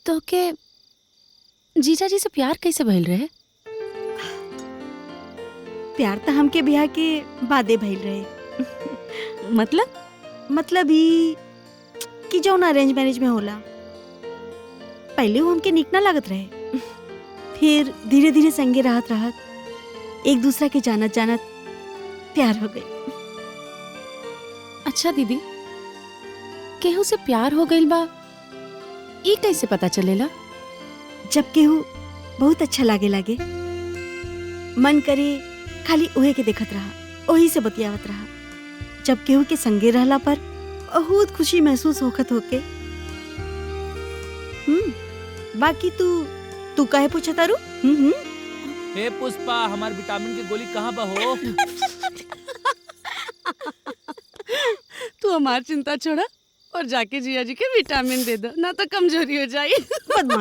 तो के जीजा जी से प्यार कैसे भइल रहे? प्यार तो हमके बियाह के बादे भइल रहे। मतलब ही कि जौन अरेंज मैरिज में होला, पहले वो हमके निक ना लागत रहे, फिर धीरे धीरे संगे रहत रहत एक दूसरा के जानत जानत प्यार हो गई। अच्छा दीदी, केहू से प्यार हो गइल बा ई कैसे पता चलेला? जब केहू बहुत अच्छा लागे मन करे खाली उहे के देखत रहा, वही से बतियावत रहा। जब केहू के संगे रहला पर बहुत खुशी महसूस होखत होके। बाकी तू काहे पूछा तारू? हे पुष्पा, हमार विटामिन की गोली कहाँ बा हो? तू हमार चिंता छोड़ा और जाके जिया जी के विटामिन दे दो, ना तो कमजोरी हो जाए। बदमाश।